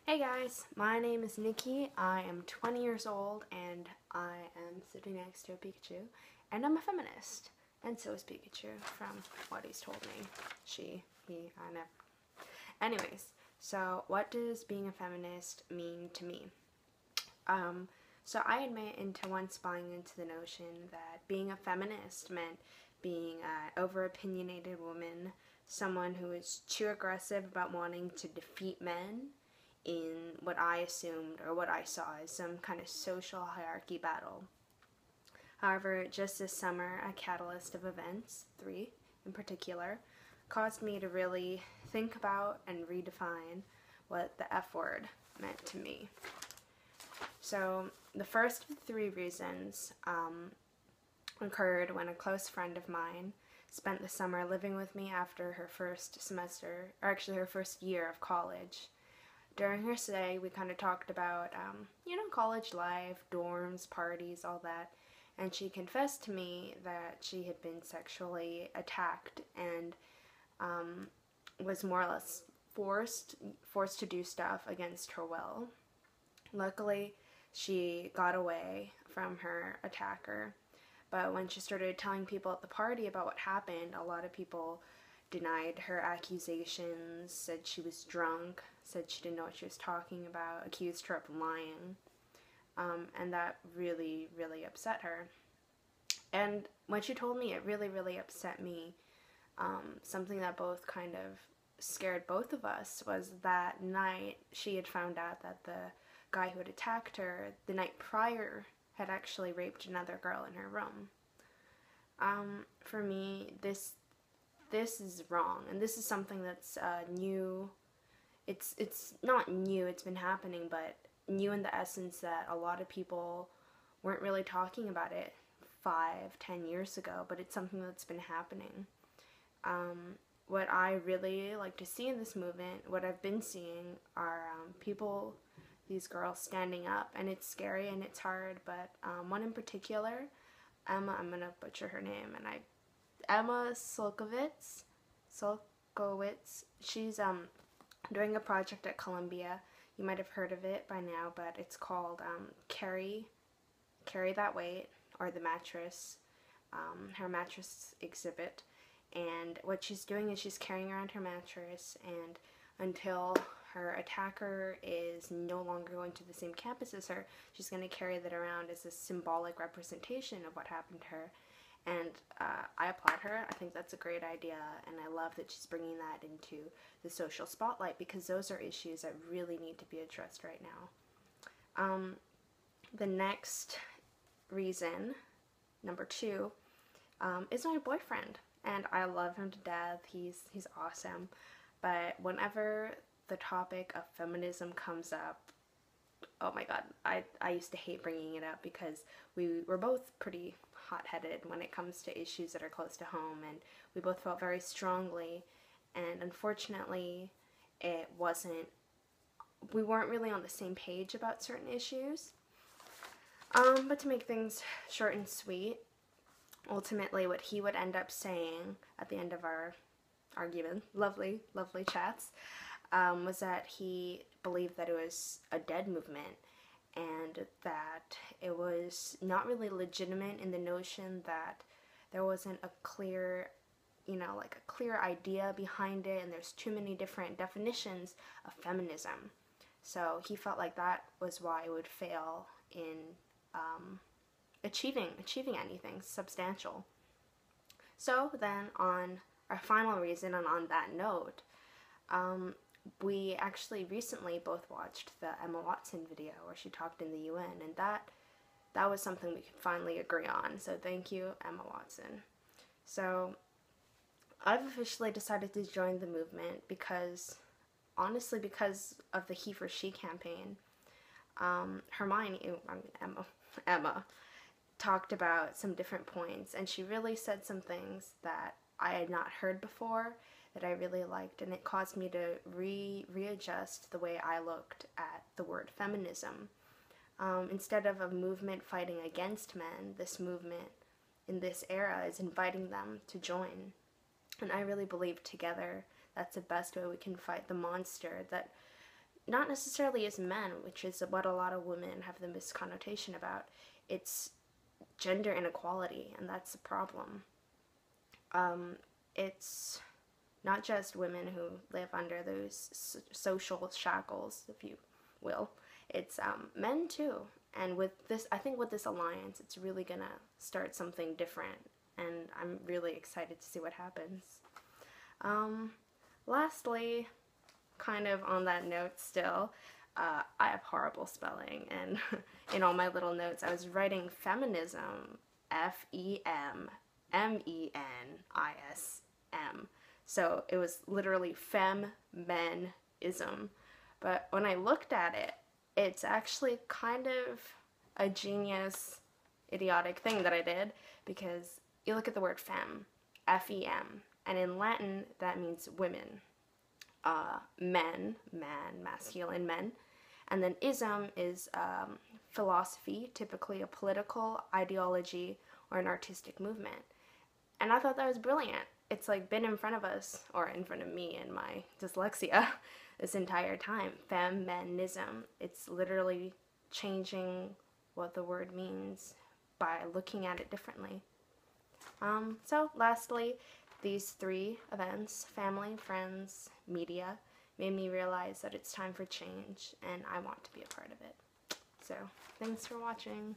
Hey guys, my name is Nikki. I am 20 years old and I am sitting next to a Pikachu, and I'm a feminist. And so is Pikachu, from what he's told me. She, he, I never. Anyways, so what does being a feminist mean to me? So I admit into once buying into the notion that being a feminist meant being an over-opinionated woman, someone who is too aggressive about wanting to defeat men in what I assumed or what I saw as some kind of social hierarchy battle. However, just this summer, a catalyst of events, 3 in particular, caused me to really think about and redefine what the F word meant to me. So the first of the 3 reasons occurred when a close friend of mine spent the summer living with me after her first semester, or actually her first year of college. During her stay, we kind of talked about, college life, dorms, parties, all that, and she confessed to me that she had been sexually attacked and was more or less forced to do stuff against her will. Luckily, she got away from her attacker, but when she started telling people at the party about what happened, a lot of people denied her accusations, said she was drunk, said she didn't know what she was talking about, accused her of lying, and that really, really upset her. And when she told me, it really, really upset me. Something that both kind of scared both of us was that night she had found out that the guy who had attacked her the night prior had actually raped another girl in her room. For me, this is wrong, and this is something that's new. It's not new, it's been happening, but new in the essence that a lot of people weren't really talking about it 5-10 years ago, but it's something that's been happening. What I really like to see in this movement, what I've been seeing, are people, these girls standing up, and it's scary and it's hard, but one in particular, Emma, I'm gonna butcher her name, and Emma Sulkowicz, she's doing a project at Columbia. You might have heard of it by now, but it's called Carry That Weight, or the mattress, her mattress exhibit. And what she's doing is she's carrying around her mattress, and until her attacker is no longer going to the same campus as her, she's going to carry that around as a symbolic representation of what happened to her. And I applaud her. I think that's a great idea, and I love that she's bringing that into the social spotlight, because those are issues that really need to be addressed right now. The next reason, number 2, is my boyfriend, and I love him to death. He's awesome, but whenever the topic of feminism comes up, oh my god, I used to hate bringing it up, because we were both pretty hot-headed when it comes to issues that are close to home, and we both felt very strongly, and unfortunately we weren't really on the same page about certain issues. But to make things short and sweet, ultimately what he would end up saying at the end of our argument, lovely chats, was that he believed that it was a dead movement, and that it was not really legitimate in the notion that there wasn't a clear, a clear idea behind it, and there's too many different definitions of feminism. So he felt like that was why it would fail in achieving anything substantial. So then, on our final reason, and on that note, we actually recently both watched the Emma Watson video where she talked in the UN, and that was something we could finally agree on. So thank you, Emma Watson. So I've officially decided to join the movement because of the He for She campaign. Emma talked about some different points, and she really said some things that I had not heard before that I really liked, and it caused me to readjust the way I looked at the word feminism. Instead of a movement fighting against men, this movement in this era is inviting them to join. And I really believe together that's the best way we can fight the monster that not necessarily as men, which is what a lot of women have the misconnotation about. It's gender inequality, and that's the problem. It's not just women who live under those social shackles, if you will. It's men too. And with this, I think with this alliance, it's really gonna start something different, and I'm really excited to see what happens. Lastly, kind of on that note still, I have horrible spelling, and in all my little notes I was writing feminism, Fem-Men-ism. So it was literally Fem-Men-ism. But when I looked at it, it's actually kind of a genius, idiotic thing that I did, because you look at the word fem, F-E-M, and in Latin that means women. Men, man, masculine men. And then ism is philosophy, typically a political ideology or an artistic movement. And I thought that was brilliant. It's like been in front of us, or in front of me and my dyslexia, this entire time. Fem-Men-ism. It's literally changing what the word means by looking at it differently. So lastly, these 3 events, family, friends, media, made me realize that it's time for change, and I want to be a part of it. So, thanks for watching.